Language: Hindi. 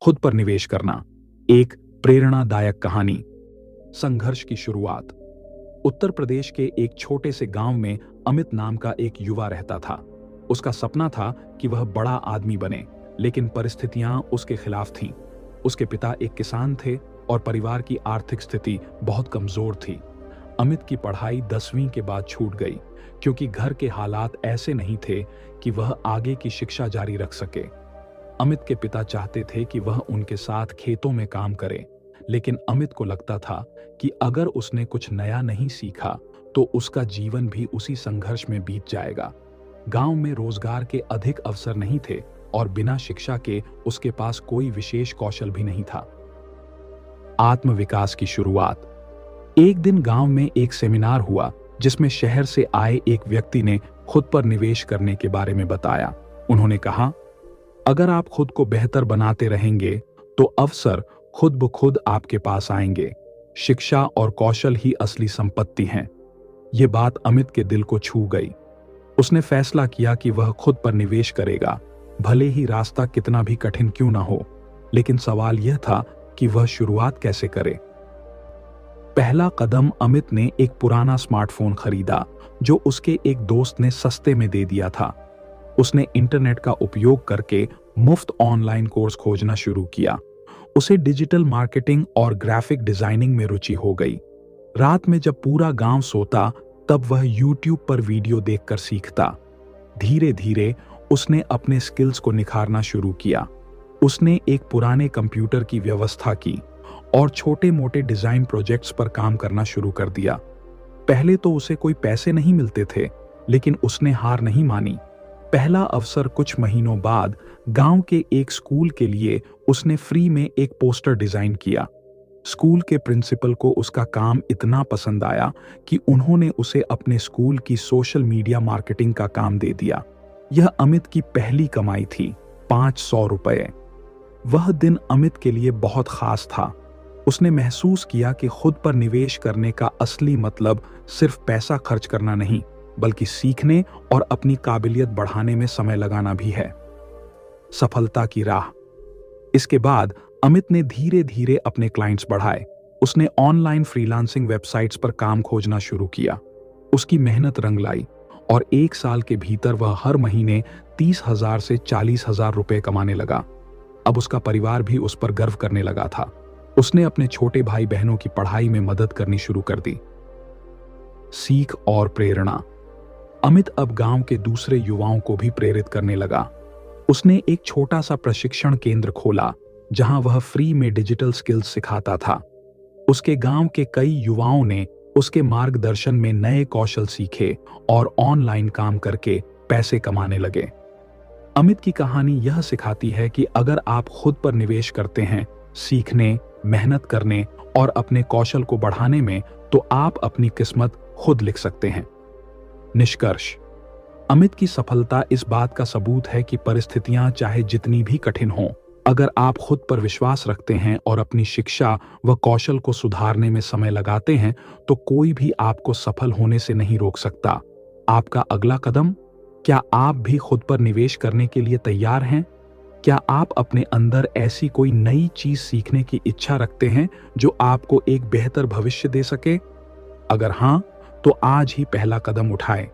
खुद पर निवेश करना। एक प्रेरणादायक कहानी। संघर्ष की शुरुआत। उत्तर प्रदेश के एक छोटे से गांव में अमित नाम का एक युवा रहता था। उसका सपना था कि वह बड़ा आदमी बने, लेकिन परिस्थितियां उसके खिलाफ थीं। उसके पिता एक किसान थे और परिवार की आर्थिक स्थिति बहुत कमजोर थी। अमित की पढ़ाई 10वीं के बाद छूट गई, क्योंकि घर के हालात ऐसे नहीं थे कि वह आगे की शिक्षा जारी रख सके। अमित के पिता चाहते थे कि वह उनके साथ खेतों में काम करे, लेकिन अमित को लगता था कि अगर उसने कुछ नया नहीं सीखा तो उसका जीवन भी उसी संघर्ष में बीत जाएगा। गांव में रोजगार के अधिक अवसर नहीं थे और बिना शिक्षा के उसके पास कोई विशेष कौशल भी नहीं था। आत्मविकास की शुरुआत। एक दिन गांव में एक सेमिनार हुआ जिसमें शहर से आए एक व्यक्ति ने खुद पर निवेश करने के बारे में बताया। उन्होंने कहा, अगर आप खुद को बेहतर बनाते रहेंगे तो अवसर खुद ब खुद आपके पास आएंगे। शिक्षा और कौशल ही असली संपत्ति हैं। ये बात अमित के दिल को छू गई। उसने फैसला किया कि वह खुद पर निवेश करेगा, भले ही रास्ता कितना भी कठिन क्यों ना हो। लेकिन सवाल यह था कि वह शुरुआत कैसे करे। पहला कदम अमित ने एक पुराना स्मार्टफोन खरीदा जो उसके एक दोस्त ने सस्ते में दे दिया था। उसने इंटरनेट का उपयोग करके मुफ्त ऑनलाइन कोर्स खोजना शुरू किया। उसे डिजिटल मार्केटिंग और ग्राफिक डिजाइनिंग में रुचि हो गई। रात में जब पूरा गांव सोता तब वह YouTube पर वीडियो देखकर सीखता। धीरे धीरे उसने अपने स्किल्स को निखारना शुरू किया। उसने एक पुराने कंप्यूटर की व्यवस्था की और छोटे मोटे डिजाइन प्रोजेक्ट्स पर काम करना शुरू कर दिया। पहले तो उसे कोई पैसे नहीं मिलते थे, लेकिन उसने हार नहीं मानी। पहला अवसर कुछ महीनों बाद गांव के एक स्कूल के लिए उसने फ्री में एक पोस्टर डिजाइन किया। स्कूल के प्रिंसिपल को उसका काम इतना पसंद आया कि उन्होंने उसे अपने स्कूल की सोशल मीडिया मार्केटिंग का काम दे दिया। यह अमित की पहली कमाई थी, 500 रुपए। वह दिन अमित के लिए बहुत खास था। उसने महसूस किया कि खुद पर निवेश करने का असली मतलब सिर्फ पैसा खर्च करना नहीं, बल्कि सीखने और अपनी काबिलियत बढ़ाने में समय लगाना भी है। सफलता की राह। इसके बाद अमित ने धीरे धीरे अपने क्लाइंट्स बढ़ाए। उसने ऑनलाइन फ्रीलांसिंग वेबसाइट्स पर काम खोजना शुरू किया। उसकी मेहनत रंग लाई और 1 साल के भीतर वह हर महीने 30,000 से 40,000 रुपए कमाने लगा। अब उसका परिवार भी उस पर गर्व करने लगा था। उसने अपने छोटे भाई बहनों की पढ़ाई में मदद करनी शुरू कर दी। सीख और प्रेरणा। अमित अब गांव के दूसरे युवाओं को भी प्रेरित करने लगा। उसने एक छोटा सा प्रशिक्षण केंद्र खोला जहां वह फ्री में डिजिटल स्किल्स सिखाता था। उसके गांव के कई युवाओं ने उसके मार्गदर्शन में नए कौशल सीखे और ऑनलाइन काम करके पैसे कमाने लगे। अमित की कहानी यह सिखाती है कि अगर आप खुद पर निवेश करते हैं, सीखने, मेहनत करने और अपने कौशल को बढ़ाने में, तो आप अपनी किस्मत खुद लिख सकते हैं। निष्कर्ष। अमित की सफलता इस बात का सबूत है कि परिस्थितियां चाहे जितनी भी कठिन हों, अगर आप खुद पर विश्वास रखते हैं और अपनी शिक्षा व कौशल को सुधारने में समय लगाते हैं, तो कोई भी आपको सफल होने से नहीं रोक सकता। आपका अगला कदम? क्या आप भी खुद पर निवेश करने के लिए तैयार हैं? क्या आप अपने अंदर ऐसी कोई नई चीज सीखने की इच्छा रखते हैं जो आपको एक बेहतर भविष्य दे सके? अगर हां, तो आज ही पहला कदम उठाएं।